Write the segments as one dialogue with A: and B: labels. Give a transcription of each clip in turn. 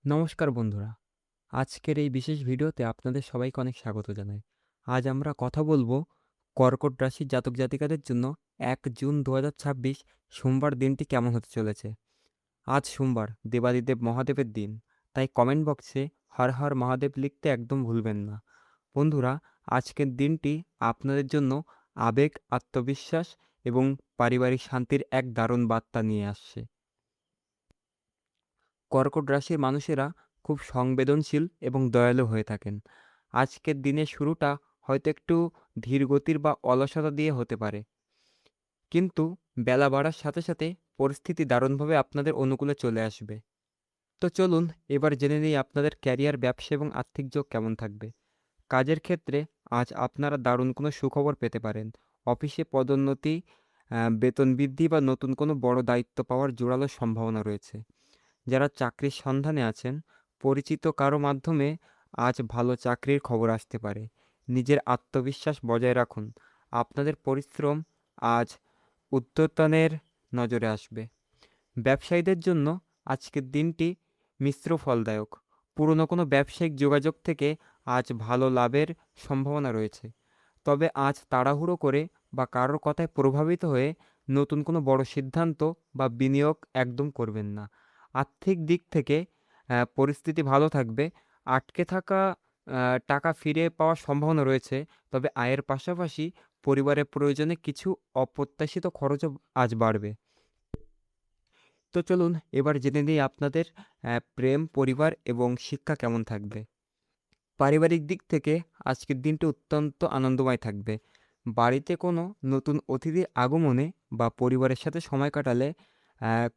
A: নমস্কার বন্ধুরা। আজকের এই বিশেষ ভিডিওতে আপনাদের সবাইকে অনেক স্বাগত জানাই। আজ আমরা কথা বলবো কর্কট রাশির জাতক জাতিকাদের জন্য ১ জুন ২০২৬ সোমবার দিনটি কেমন হতে চলেছে। আজ সোমবার দেবাদিদেব মহাদেবের দিন। তাই কমেন্ট বক্সে হর হর মহাদেব লিখতে একদম ভুলবেন না। বন্ধুরা, আজকের দিনটি আপনাদের জন্য আবেগ, আত্মবিশ্বাস এবং পারিবারিক শান্তির এক দারুণ বার্তা নিয়ে আসছে। কর্কট রাশির মানুষেরা খুব সংবেদনশীল এবং দয়ালু হয়ে থাকেন। আজকের দিনের শুরুটা হয়তো একটু ধীরগতির বা অলসতা দিয়ে হতে পারে, কিন্তু বেলা বাড়ার সাথে সাথে পরিস্থিতি দারুণভাবে আপনাদের অনুকূলে চলে আসবে। তো চলুন এবার জেনে নিই আপনাদের ক্যারিয়ার, ব্যবসা এবং আর্থিক যোগ কেমন থাকবে। কাজের ক্ষেত্রে আজ আপনারা দারুণ কোনো সুখবর পেতে পারেন। অফিসে পদোন্নতি, বেতন বৃদ্ধি বা নতুন কোনো বড় দায়িত্ব পাওয়ার জোরালো সম্ভাবনা রয়েছে। যারা চাকরির সন্ধানে আছেন, পরিচিত কারো মাধ্যমে আজ ভালো চাকরির খবর আসতে পারে। নিজের আত্মবিশ্বাস বজায় রাখুন। আপনাদের পরিশ্রম আজ ঊর্ধ্বতনের নজরে আসবে। ব্যবসায়ীদের জন্য আজকের দিনটি মিশ্র ফলদায়ক। পুরনো কোনো ব্যবসায়িক যোগাযোগ থেকে আজ ভালো লাভের সম্ভাবনা রয়েছে। তবে আজ তাড়াহুড়ো করে বা কারোর কথায় প্রভাবিত হয়ে নতুন কোনো বড় সিদ্ধান্ত বা বিনিয়োগ একদম করবেন না। আর্থিক দিক থেকে পরিস্থিতি ভালো থাকবে। আটকে থাকা টাকা ফিরে পাওয়ার সম্ভাবনা রয়েছে। তবে আয়ের পাশাপাশি পরিবারের প্রয়োজনে কিছু অপ্রত্যাশিত খরচও আজ বাড়বে। তো চলুন এবার জেনে নিই আপনাদের প্রেম, পরিবার এবং শিক্ষা কেমন থাকবে। পারিবারিক দিক থেকে আজকের দিনটি অত্যন্ত আনন্দময় থাকবে। বাড়িতে কোনো নতুন অতিথির আগমনে বা পরিবারের সাথে সময় কাটালে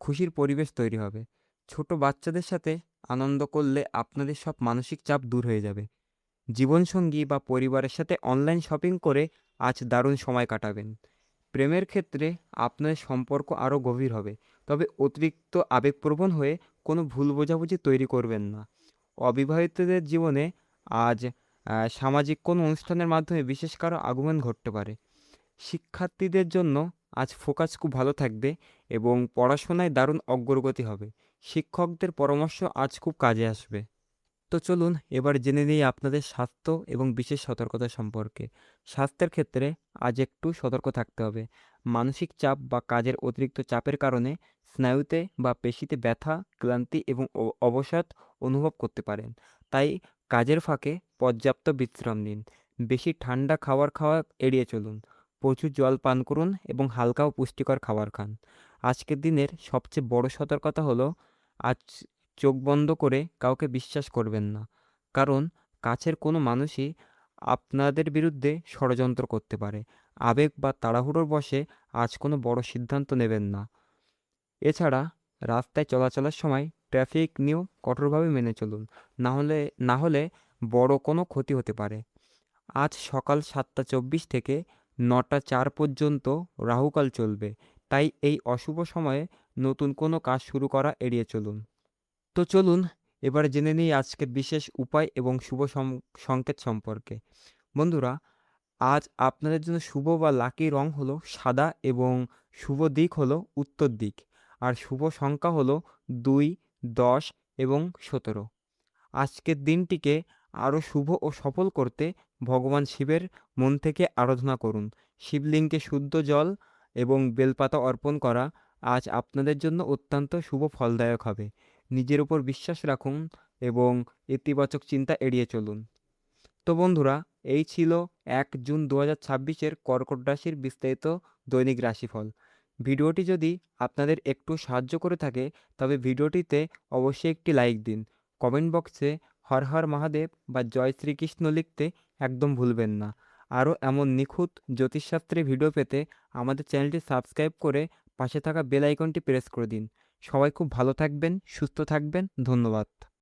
A: খুশির পরিবেশ তৈরি হবে। ছোট বাচ্চাদের সাথে আনন্দ করলে আপনাদের সব মানসিক চাপ দূর হয়ে যাবে। জীবনসঙ্গী বা পরিবারের সাথে অনলাইন শপিং করে আজ দারুণ সময় কাটাবেন। প্রেমের ক্ষেত্রে আপনাদের সম্পর্ক আরও গভীর হবে। তবে অতিরিক্ত আবেগপ্রবণ হয়ে কোনো ভুল বোঝাবুঝি তৈরি করবেন না। অবিবাহিতদের জীবনে আজ সামাজিক কোনো অনুষ্ঠানের মাধ্যমে বিশেষ কারো আগমন ঘটতে পারে। শিক্ষার্থীদের জন্য আজ ফোকাস খুব ভালো থাকবে এবং পড়াশোনায় দারুণ অগ্রগতি হবে। শিক্ষকদের পরামর্শ আজ খুব কাজে আসবে। তো চলুন এবার জেনে নিই আপনাদের স্বাস্থ্য এবং বিশেষ সতর্কতা সম্পর্কে। স্বাস্থ্যের ক্ষেত্রে আজ একটু সতর্ক থাকতে হবে। মানসিক চাপ বা কাজের অতিরিক্ত চাপের কারণে স্নায়ুতে বা পেশিতে ব্যথা, ক্লান্তি এবং অবসাদ অনুভব করতে পারেন। তাই কাজের ফাঁকে পর্যাপ্ত বিশ্রাম নিন। বেশি ঠান্ডা খাবার খাওয়া এড়িয়ে চলুন। প্রচুর জল পান করুন এবং হালকা ও পুষ্টিকর খাবার খান। আজকের দিনের সবচেয়ে বড় সতর্কতা হলো আজ চোখ বন্ধ করে কাউকে বিশ্বাস করবেন না। কারণ কাছের কোনো মানুষই আপনাদের বিরুদ্ধে ষড়যন্ত্র করতে পারে। আবেগ বা তাড়াহুড়োর বশে আজ কোনো বড় সিদ্ধান্ত নেবেন না। এছাড়া রাস্তায় চলাচলের সময় ট্রাফিক নিয়ম কঠোরভাবে মেনে চলুন। না হলে বড় কোনো ক্ষতি হতে পারে। আজ সকাল ৭:২৪ থেকে ৯:০৪ পর্যন্ত রাহুকাল চলবে। তাই এই অশুভ সময়ে নতুন কোনো কাজ শুরু করা এড়িয়ে চলুন। তো চলুন এবার জেনে নিই আজকের বিশেষ উপায় এবং শুভ সংকেত সম্পর্কে। বন্ধুরা, আজ আপনাদের জন্য শুভ বা লাকি রং হলো সাদা এবং শুভ দিক হলো উত্তর দিক। আর শুভ সংখ্যা হলো ২, ১০ এবং ১৭। আজকের দিনটিকে আরও শুভ ও সফল করতে ভগবান শিবের মন থেকে আরাধনা করুন। শিবলিঙ্গে শুদ্ধ জল এবং বেলপাতা অর্পণ করা আজ আপনাদের জন্য অত্যন্ত শুভ ফলদায়ক হবে। নিজের উপর বিশ্বাস রাখুন এবং ইতিবাচক চিন্তা এড়িয়ে চলুন। তো বন্ধুরা, এই ছিল ১ জুন ২০২৬-এর কর্কট রাশির বিস্তারিত দৈনিক রাশিফল। ভিডিওটি যদি আপনাদের একটু সাহায্য করে থাকে তবে ভিডিওটিতে অবশ্যই একটি লাইক দিন। কমেন্ট বক্সে হর হর মহাদেব বা জয় শ্রীকৃষ্ণ লিখতে একদম ভুলবেন না। আরও এমন নিখুঁত জ্যোতিষশাস্ত্রের ভিডিও পেতে আমাদের চ্যানেলটি সাবস্ক্রাইব করে পাশে থাকা বেল আইকনটি প্রেস করে দিন। সবাই খুব ভালো থাকবেন, সুস্থ থাকবেন। ধন্যবাদ।